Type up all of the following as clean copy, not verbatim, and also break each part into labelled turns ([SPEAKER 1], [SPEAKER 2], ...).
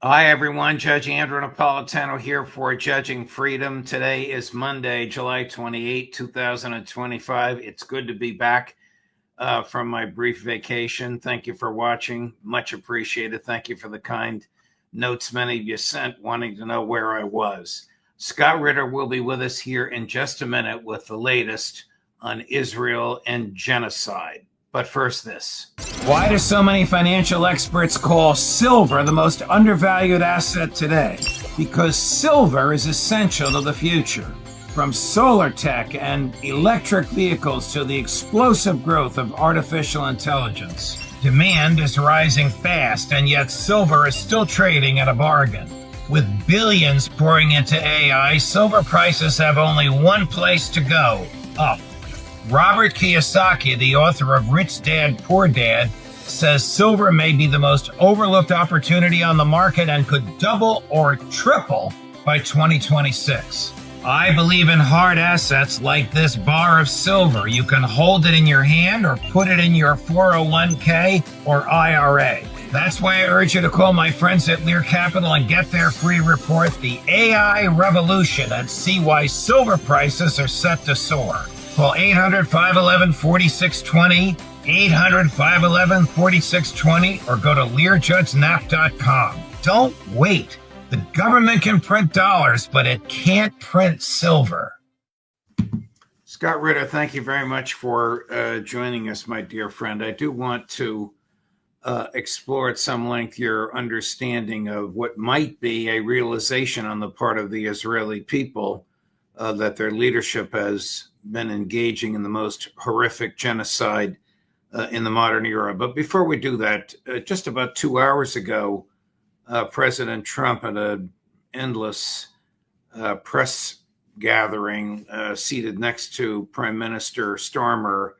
[SPEAKER 1] Hi, everyone. Judge Andrew Napolitano here for Judging Freedom. Today is Monday, July 28, 2025. It's good to be back from my brief vacation. Thank you for watching. Much appreciated. Thank you for the kind notes many of you sent wanting to know where I was. Scott Ritter will be with us here in just a minute with the latest on Israel and genocide. But first, this. Why do so many financial experts call silver the most undervalued asset today? Because silver is essential to the future. From solar tech and electric vehicles to the explosive growth of artificial intelligence. Demand is rising fast, and yet silver is still trading at a bargain. With billions pouring into AI, silver prices have only one place to go: up. Robert Kiyosaki, the author of Rich Dad, Poor Dad, says silver may be the most overlooked opportunity on the market and could double or triple by 2026. I believe in hard assets like this bar of silver. You can hold it in your hand or put it in your 401k or IRA. That's why I urge you to call my friends at Lear Capital and get their free report, The AI Revolution, and see why silver prices are set to soar. Call 800-511-4620, 800-511-4620, or go to LearJudgeNap.com. Don't wait. The government can print dollars, but it can't print silver. Scott Ritter, thank you very much for joining us, my dear friend. I do want to explore at some length your understanding of what might be a realization on the part of the Israeli people that their leadership has been engaging in the most horrific genocide in the modern era. But before we do that, just about 2 hours ago, President Trump at an endless press gathering seated next to Prime Minister Starmer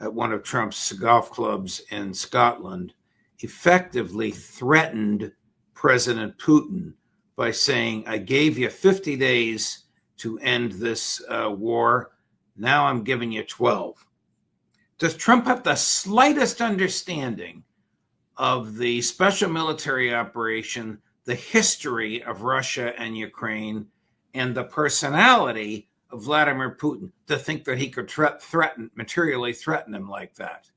[SPEAKER 1] at one of Trump's golf clubs in Scotland, effectively threatened President Putin by saying, I gave you 50 days to end this war. Now I'm giving you 12. Does Trump have the slightest understanding of the special military operation, the history of Russia and Ukraine, and the personality of Vladimir Putin to think that he could materially threaten him like that?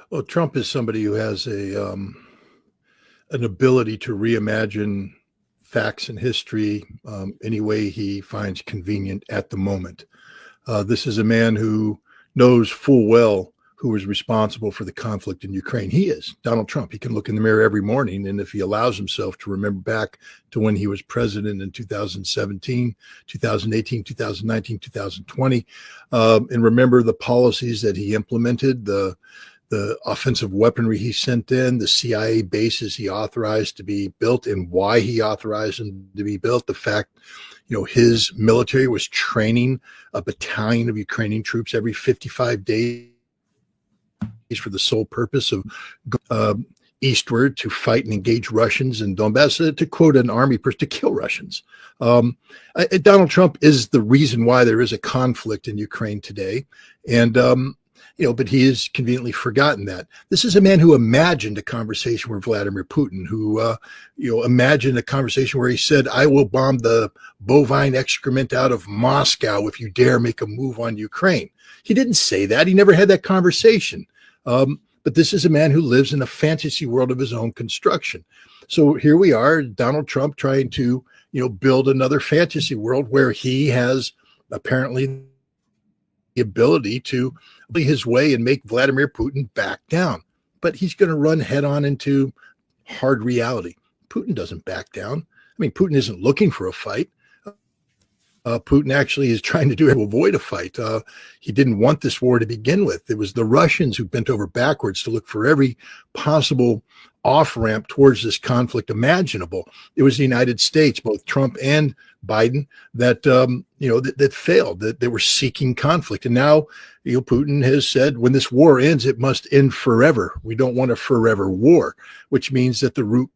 [SPEAKER 2] Well, Trump is somebody who has an ability to reimagine facts and history any way he finds convenient at the moment. This is a man who knows full well who is responsible for the conflict in Ukraine. He is Donald Trump. He can look in the mirror every morning, and if he allows himself to remember back to when he was president in 2017, 2018, 2019, 2020, and remember the policies that he implemented, the offensive weaponry he sent in, the CIA bases he authorized to be built and why he authorized them to be built, the fact, his military was training a battalion of Ukrainian troops every 55 days for the sole purpose of eastward to fight and engage Russians in Donbass, to quote an army person, to kill Russians. Donald Trump is the reason why there is a conflict in Ukraine today. And, but he has conveniently forgotten that. This is a man who imagined a conversation with Vladimir Putin, who, imagined a conversation where he said, I will bomb the bovine excrement out of Moscow if you dare make a move on Ukraine. He didn't say that. He never had that conversation. But this is a man who lives in a fantasy world of his own construction. So here we are, Donald Trump trying to, build another fantasy world where he has apparently the ability to be his way and make Vladimir Putin back down. But he's going to run head on into hard reality. Putin doesn't back down. I mean, Putin isn't looking for a fight. Putin actually is trying to avoid a fight. He didn't want this war to begin with. It was the Russians who bent over backwards to look for every possible off-ramp towards this conflict imaginable. It was the United States, both Trump and Biden, that that failed, that they were seeking conflict. And now, Putin has said, when this war ends, it must end forever. We don't want a forever war, which means that the root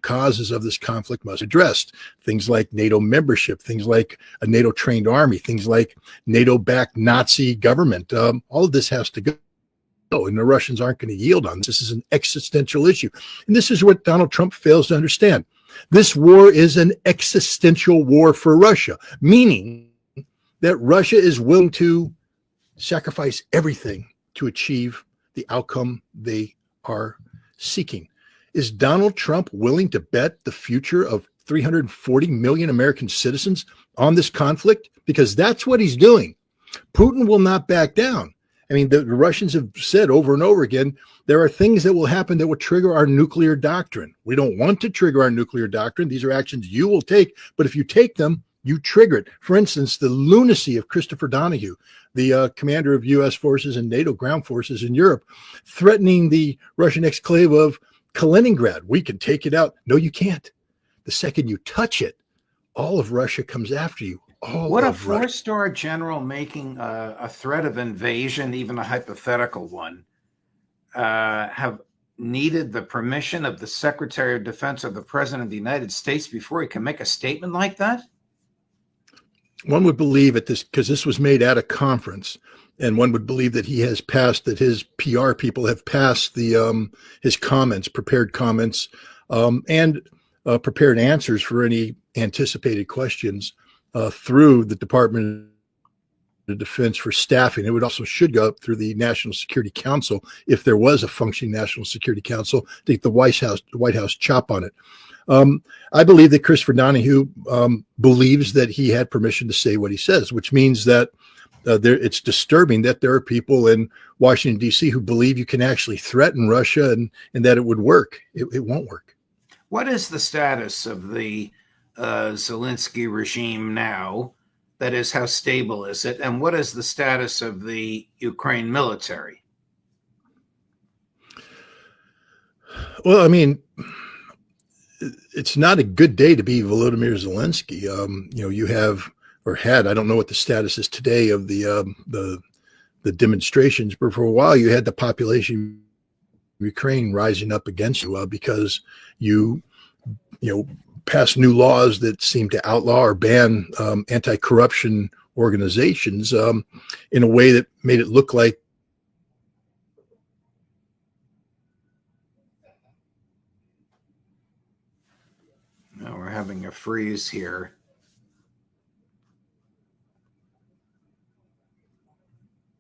[SPEAKER 2] causes of this conflict must be addressed. Things like NATO membership, things like a NATO-trained army, things like NATO-backed Nazi government. All of this has to go. and the Russians aren't going to yield on this. This is an existential issue. And this is what Donald Trump fails to understand. This war is an existential war for Russia, meaning that Russia is willing to sacrifice everything to achieve the outcome they are seeking. Is Donald Trump willing to bet the future of 340 million American citizens on this conflict? Because that's what he's doing. Putin will not back down. I mean, the Russians have said over and over again, there are things that will happen that will trigger our nuclear doctrine. We don't want to trigger our nuclear doctrine. These are actions you will take, but if you take them, you trigger it. For instance, the lunacy of Christopher Donahue, the commander of U.S. forces and NATO ground forces in Europe, threatening the Russian exclave of Kaliningrad. We can take it out. No, you can't. The second you touch it, all of Russia comes after you.
[SPEAKER 1] Would a four-star general making a threat of invasion, even a hypothetical one, have needed the permission of the Secretary of Defense or the President of the United States before he can make a statement like that?
[SPEAKER 2] One would believe at this, because this was made at a conference, and one would believe that he has passed, that his PR people have passed the his comments, prepared comments, and prepared answers for any anticipated questions through the Department of Defense for staffing. It would also should go up through the National Security Council if there was a functioning National Security Council. I think the White House chop on it. I believe that Christopher Donahue believes that he had permission to say what he says, which means that it's disturbing that there are people in Washington, D.C. who believe you can actually threaten Russia and that it would work. It won't work.
[SPEAKER 1] What is the status of the Zelensky regime now? That is, how stable is it? And what is the status of the Ukraine military?
[SPEAKER 2] Well, I mean, it's not a good day to be Volodymyr Zelensky. You have, or had, I don't know what the status is today of the demonstrations, but for a while you had the population of Ukraine rising up against you because you passed new laws that seem to outlaw or ban anti-corruption organizations in a way that made it look like
[SPEAKER 1] now we're having a freeze here.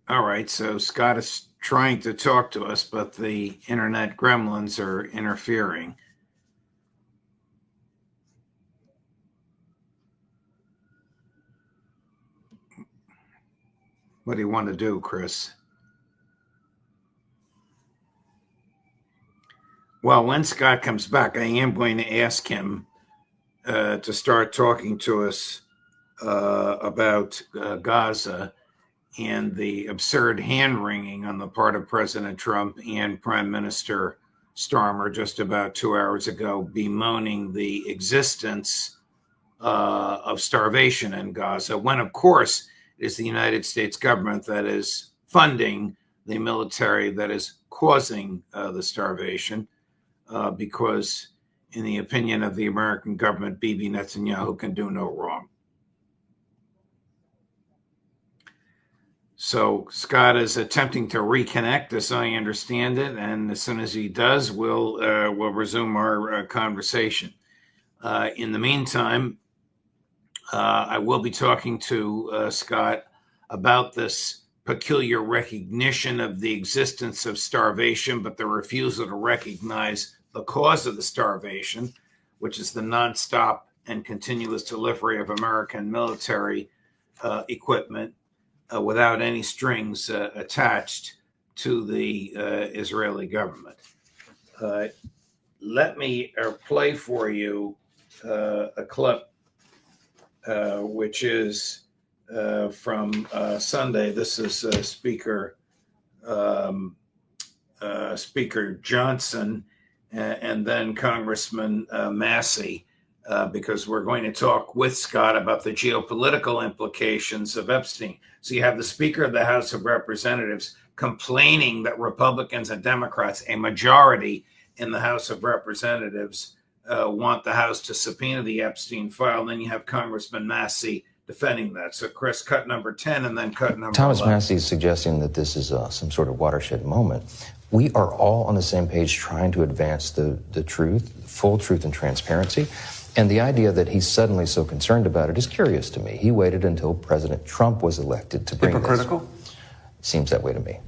[SPEAKER 1] All right, so Scott is trying to talk to us, but the internet gremlins are interfering. What do you want to do, Chris? Well, when Scott comes back, I am going to ask him to start talking to us about Gaza and the absurd hand-wringing on the part of President Trump and Prime Minister Starmer just about 2 hours ago, bemoaning the existence of starvation in Gaza, when, of course, it is the United States government that is funding the military that is causing the starvation, because in the opinion of the American government, Bibi Netanyahu can do no wrong. So Scott is attempting to reconnect, as I understand it, and as soon as he does, we'll resume our conversation. In the meantime, I will be talking to Scott about this peculiar recognition of the existence of starvation, but the refusal to recognize the cause of the starvation, which is the nonstop and continuous delivery of American military equipment without any strings attached to the Israeli government. Let me play for you a clip which is from Sunday. This is Speaker Johnson and then Congressman Massey, because we're going to talk with Scott about the geopolitical implications of Epstein. So you have the Speaker of the House of Representatives complaining that Republicans and Democrats, a majority in the House of Representatives, want the House to subpoena the Epstein file. And then you have Congressman Massey defending that. So, Chris, cut number 10 and then cut number
[SPEAKER 3] Thomas
[SPEAKER 1] 11.
[SPEAKER 3] Massey is suggesting that this is some sort of watershed moment. We are all on the same page trying to advance the truth, full truth and transparency. And the idea that he's suddenly so concerned about it is curious to me. He waited until President Trump was elected to bring
[SPEAKER 4] Hypocritical?
[SPEAKER 3] this. Seems that way to me.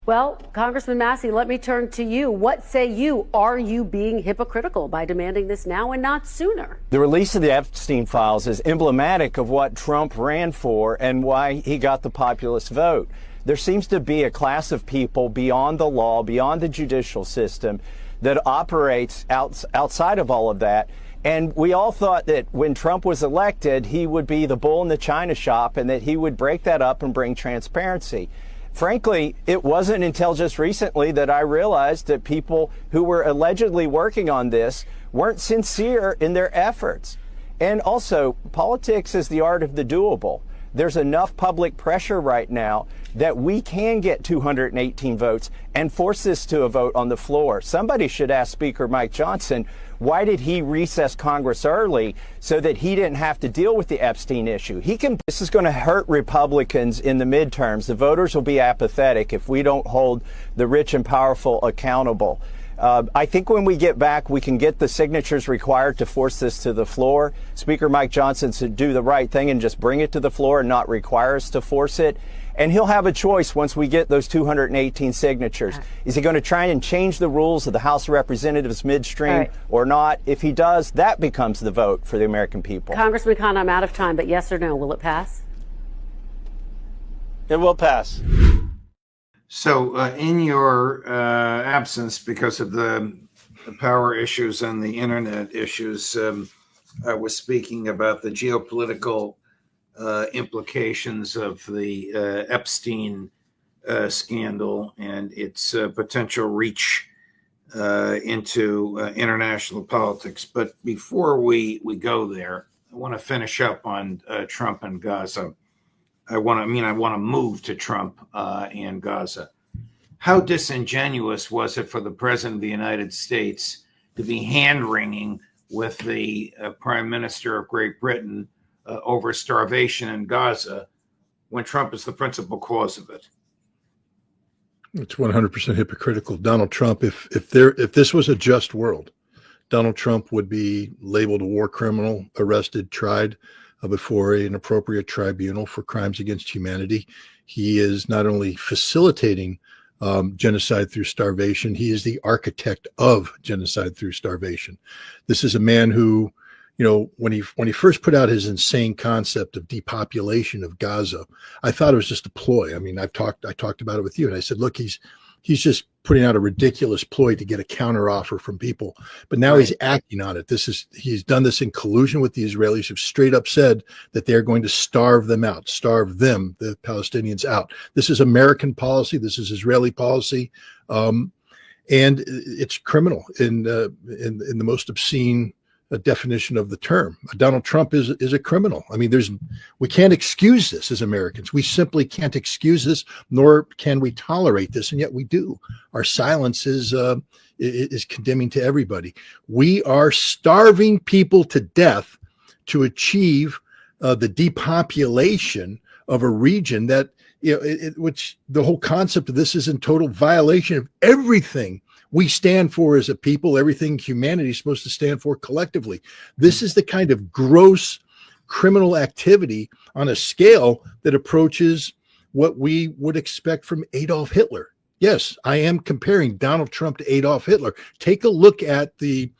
[SPEAKER 5] Well, Congressman Massey, let me turn to you. What say you? Are you being hypocritical by demanding this now and not sooner?
[SPEAKER 6] The release of the Epstein files is emblematic of what Trump ran for and why he got the populist vote. There seems to be a class of people beyond the law, beyond the judicial system, that operates outside of all of that. And we all thought that when Trump was elected, he would be the bull in the china shop and that he would break that up and bring transparency. Frankly, it wasn't until just recently that I realized that people who were allegedly working on this weren't sincere in their efforts. And also, politics is the art of the doable. There's enough public pressure right now that we can get 218 votes and force this to a vote on the floor. Somebody should ask Speaker Mike Johnson, why did he recess Congress early so that he didn't have to deal with the Epstein issue? This is going to hurt Republicans in the midterms. The voters will be apathetic if we don't hold the rich and powerful accountable. I think when we get back, we can get the signatures required to force this to the floor. Speaker Mike Johnson should do the right thing and just bring it to the floor and not require us to force it. And he'll have a choice once we get those 218 signatures. Is he going to try and change the rules of the House of Representatives midstream or not? If he does, that becomes the vote for the American people.
[SPEAKER 5] Congressman Khan, I'm out of time, but yes or no, will it pass?
[SPEAKER 6] It will pass.
[SPEAKER 1] So, in your absence, because of the power issues and the internet issues, I was speaking about the geopolitical implications of the Epstein scandal and its potential reach into international politics. But before we go there, I want to finish up on Trump and Gaza. I want to move to Trump and Gaza. How disingenuous was it for the President of the United States to be hand-wringing with the Prime Minister of Great Britain over starvation in Gaza when Trump is the principal cause of it?
[SPEAKER 2] It's 100% hypocritical. Donald Trump, if this was a just world, Donald Trump would be labeled a war criminal, arrested, tried before an appropriate tribunal for crimes against humanity. He is not only facilitating genocide through starvation, he is the architect of genocide through starvation. This is a man who, you know, when he first put out his insane concept of depopulation of Gaza, I thought it was just a ploy. I mean, I talked about it with you, and I said, look, he's just putting out a ridiculous ploy to get a counteroffer from people. But now he's acting on it. He's done this in collusion with the Israelis, who've straight up said that they're going to starve them, the Palestinians, out. This is American policy. This is Israeli policy. And it's criminal in the most obscene definition of the term. Donald Trump is a criminal. I mean, we can't excuse this as Americans. We simply can't excuse this, nor can we tolerate this, and yet we do. Our silence is condemning to everybody. We are starving people to death to achieve the depopulation of a region that, you know, which the whole concept of this is in total violation of everything we stand for as a people, everything humanity is supposed to stand for collectively. This is the kind of gross criminal activity on a scale that approaches what we would expect from Adolf Hitler. Yes, I am comparing Donald Trump to Adolf Hitler. Take a look at the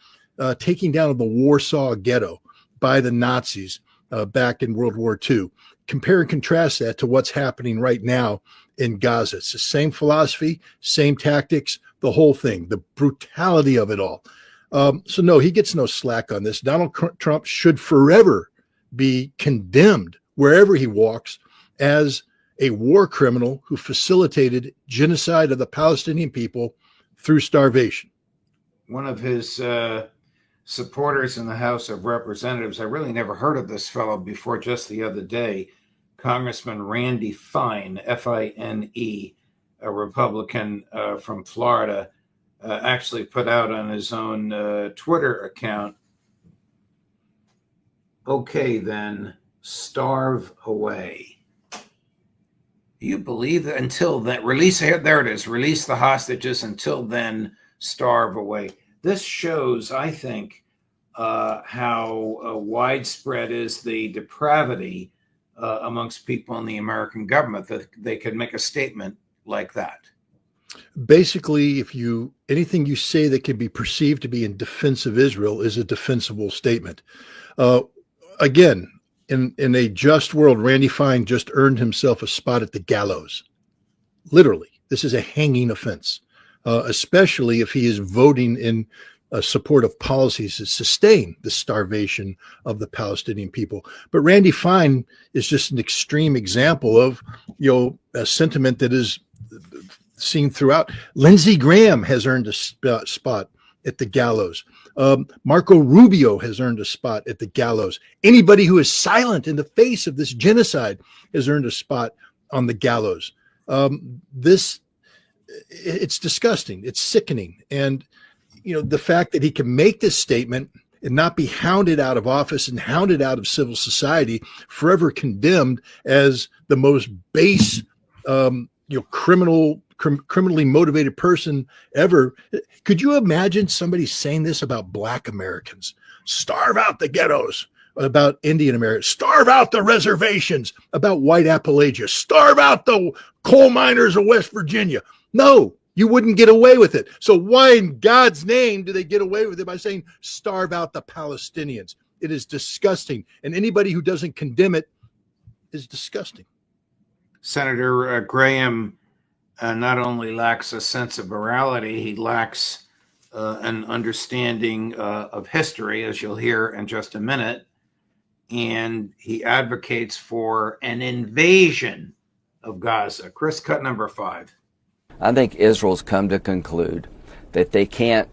[SPEAKER 2] taking down of the Warsaw Ghetto by the Nazis back in World War II. Compare and contrast that to what's happening right now in Gaza. It's the same philosophy, same tactics, the whole thing, the brutality of it all. So no, he gets no slack on this. Donald Trump should forever be condemned wherever he walks as a war criminal who facilitated genocide of the Palestinian people through starvation. One of his supporters in the House of Representatives, I really never heard of this fellow before just the other day, Congressman Randy Fine, F-I-N-E, a Republican from Florida, actually put out on his own Twitter account, okay then,
[SPEAKER 1] starve away. Do you believe that until then, there it is, release the hostages, until then, starve away? This shows, I think, how widespread is the depravity amongst people in the American government that they could make a statement like that.
[SPEAKER 2] Basically, anything you say that can be perceived to be in defense of Israel is a defensible statement. Again, in a just world, Randy Fine just earned himself a spot at the gallows. Literally, this is a hanging offense, especially if he is voting in support of policies that sustain the starvation of the Palestinian people. But Randy Fine is just an extreme example of, a sentiment that is seen throughout. Lindsey Graham has earned a spot at the gallows. Marco Rubio has earned a spot at the gallows. Anybody who is silent in the face of this genocide has earned a spot on the gallows. It's disgusting. It's sickening. And, the fact that he can make this statement and not be hounded out of office and hounded out of civil society, forever condemned as the most base, criminally motivated person ever. Could you imagine somebody saying this about Black Americans? Starve out the ghettos. About Indian Americans, starve out the reservations. About white Appalachia, starve out the coal miners of West Virginia. No, you wouldn't get away with it. So why in God's name do they get away with it by saying starve out the Palestinians? It is disgusting. And anybody who doesn't condemn it is disgusting.
[SPEAKER 1] Senator Graham not only lacks a sense of morality, he lacks an understanding of history, as you'll hear in just a minute. And he advocates for an invasion of Gaza. Chris, cut number 5.
[SPEAKER 4] I think Israel's come to conclude that they can't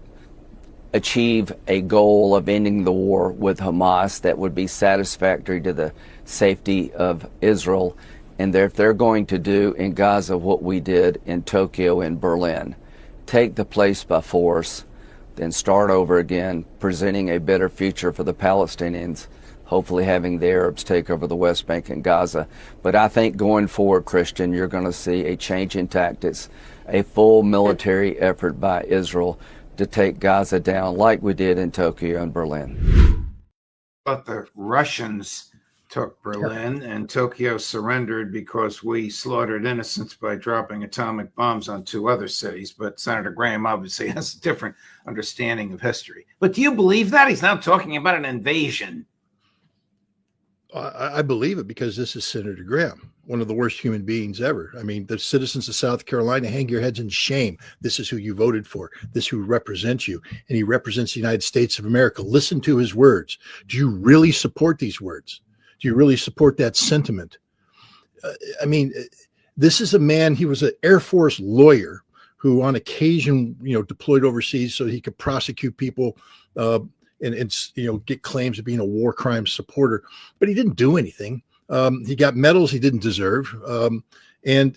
[SPEAKER 4] achieve a goal of ending the war with Hamas that would be satisfactory to the safety of Israel, and if they're going to do in Gaza what we did in Tokyo and Berlin, take the place by force, then start over again, presenting a better future for the Palestinians, hopefully having the Arabs take over the West Bank and Gaza. But I think going forward, Christian, you're going to see a change in tactics, a full military effort by Israel to take Gaza down like we did in Tokyo and Berlin.
[SPEAKER 1] But the Russians took Berlin, and Tokyo surrendered because we slaughtered innocents by dropping atomic bombs on 2 other cities. But Senator Graham obviously has a different understanding of history. But do you believe that? He's now talking about an invasion.
[SPEAKER 2] I believe it because this is Senator Graham, one of the worst human beings ever. I mean, the citizens of South Carolina, hang your heads in shame. This is who you voted for. This is who represents you. And he represents the United States of America. Listen to his words. Do you really support these words? Do you really support that sentiment? I mean, this is a man, he was an Air Force lawyer who on occasion, deployed overseas so he could prosecute people and get claims of being a war crime supporter, but he didn't do anything. He got medals he didn't deserve. And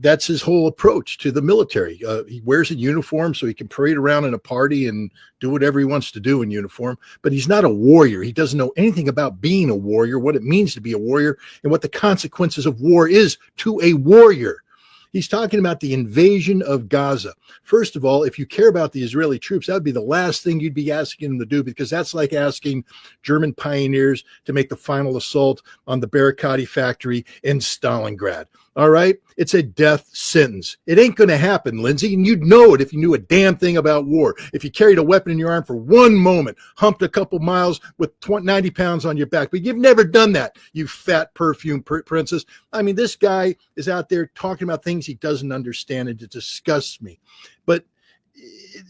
[SPEAKER 2] that's his whole approach to the military. He wears a uniform so he can parade around in a party and do whatever he wants to do in uniform, but he's not a warrior. He doesn't know anything about being a warrior, what it means to be a warrior, and what the consequences of war is to a warrior. He's talking about the invasion of Gaza. First of all, if you care about the Israeli troops, that would be the last thing you'd be asking them to do, because that's like asking German pioneers to make the final assault on the Barakati factory in Stalingrad. All right? It's a death sentence. It ain't going to happen, Lindsey, and you'd know it if you knew a damn thing about war. If you carried a weapon in your arm for one moment, humped a couple miles with 90 pounds on your back, but you've never done that, you fat perfume princess. I mean, this guy is out there talking about things he doesn't understand, and it disgusts me. But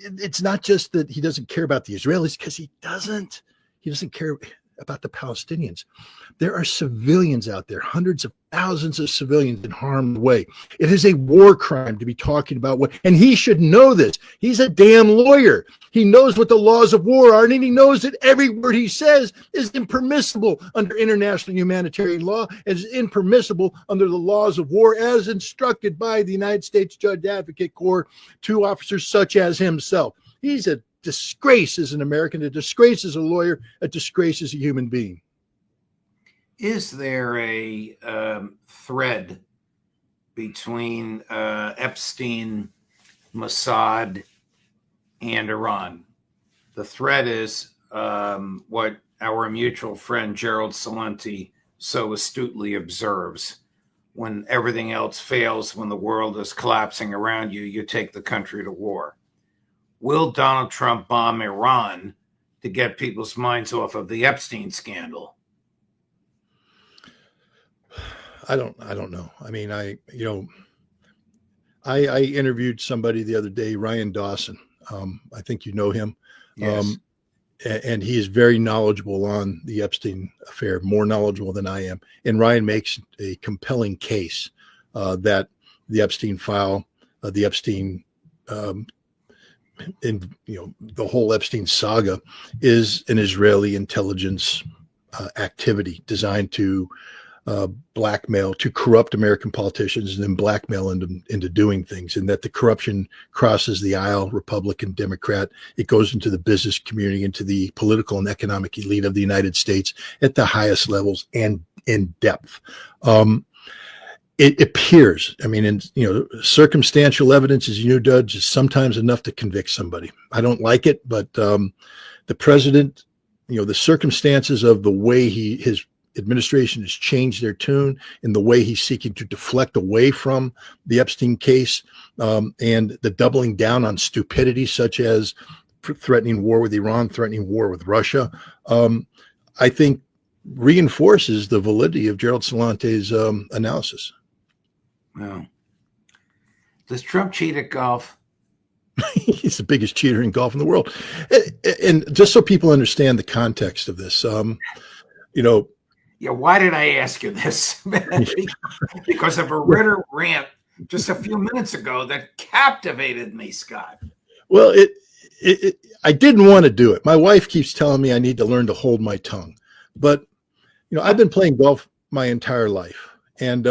[SPEAKER 2] it's not just that he doesn't care about the Israelis, because he doesn't care about the Palestinians. There are civilians out there, hundreds of thousands of civilians in harm's way. It is a war crime to be talking about what, and he should know this. He's a damn lawyer. He knows what the laws of war are, and he knows that every word he says is impermissible under international humanitarian law, and is impermissible under the laws of war as instructed by the United States Judge Advocate Corps to officers such as himself. He's a disgrace as an American, a disgrace as a lawyer, a disgrace as a human being.
[SPEAKER 1] Is there a thread between Epstein, Mossad, and Iran? The thread is what our mutual friend Gerald Celente so astutely observes. When everything else fails, when the world is collapsing around you, you take the country to war. Will Donald Trump bomb Iran to get people's minds off of the Epstein scandal?
[SPEAKER 2] I don't know. I mean, I interviewed somebody the other day, Ryan Dawson. I think you know him.
[SPEAKER 1] Yes.
[SPEAKER 2] And he is very knowledgeable on the Epstein affair, more knowledgeable than I am. And Ryan makes a compelling case that the Epstein file, the Epstein, the whole Epstein saga is an Israeli intelligence activity designed to blackmail, to corrupt American politicians and then blackmail into doing things, and that the corruption crosses the aisle, Republican, Democrat. It goes into the business community, into the political and economic elite of the United States at the highest levels and in depth. It appears, I mean, circumstantial evidence, as you know, Judge, is sometimes enough to convict somebody. I don't like it, but the president, the circumstances of the way his administration has changed their tune in the way he's seeking to deflect away from the Epstein case, and the doubling down on stupidity, such as threatening war with Iran, threatening war with Russia, I think reinforces the validity of Gerald Celente's analysis.
[SPEAKER 1] Wow. Does Trump cheat at golf?
[SPEAKER 2] He's the biggest cheater in golf in the world. And just so people understand the context of this,
[SPEAKER 1] Yeah, why did I ask you this? Because of a Ritter rant just a few minutes ago that captivated me, Scott.
[SPEAKER 2] Well, I didn't want to do it. My wife keeps telling me I need to learn to hold my tongue. But, I've been playing golf my entire life. And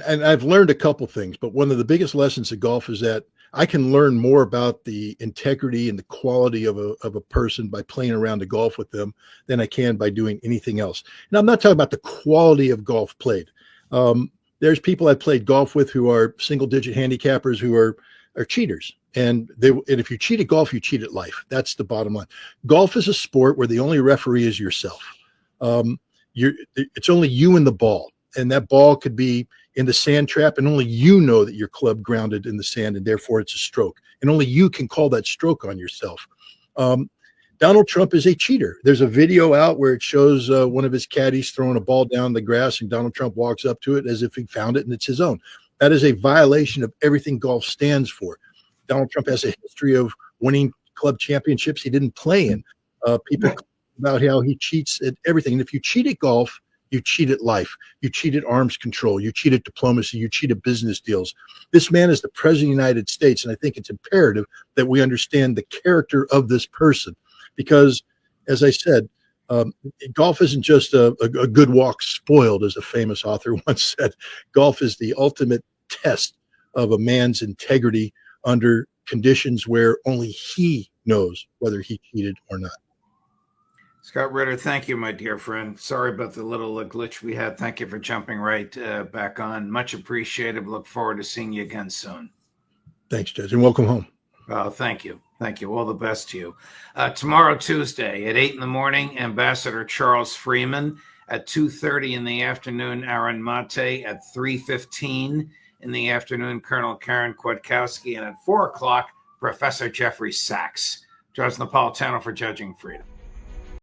[SPEAKER 2] I've learned a couple things. But one of the biggest lessons of golf is that I can learn more about the integrity and the quality of a person by playing around the golf with them than I can by doing anything else. And I'm not talking about the quality of golf played. There's people I played golf with who are single-digit handicappers who are cheaters. And if you cheat at golf, you cheat at life. That's the bottom line. Golf is a sport where the only referee is yourself. It's only you and the ball. And that ball could be in the sand trap, and only you know that your club grounded in the sand, and therefore it's a stroke. And only you can call that stroke on yourself. Donald Trump is a cheater. There's a video out where it shows one of his caddies throwing a ball down the grass, and Donald Trump walks up to it as if he found it and it's his own. That is a violation of everything golf stands for. Donald Trump has a history of winning club championships he didn't play in. People about how he cheats at everything. And if you cheat at golf, you cheat at life. You cheat at arms control. You cheat at diplomacy. You cheat at business deals. This man is the president of the United States, and I think it's imperative that we understand the character of this person. Because, as I said, golf isn't just a good walk spoiled, as a famous author once said. Golf is the ultimate test of a man's integrity under conditions where only he knows whether he cheated or not.
[SPEAKER 1] Scott Ritter, thank you, my dear friend. Sorry about the little glitch we had. Thank you for jumping right back on. Much appreciated. Look forward to seeing you again soon.
[SPEAKER 2] Thanks, Judge, and welcome home.
[SPEAKER 1] Thank you. Thank you. All the best to you. Tomorrow, Tuesday, at 8 in the morning, Ambassador Charles Freeman. At 2:30 in the afternoon, Aaron Mate. At 3:15 in the afternoon, Colonel Karen Kwiatkowski. And at 4 o'clock, Professor Jeffrey Sachs. Judge Napolitano for Judging Freedom.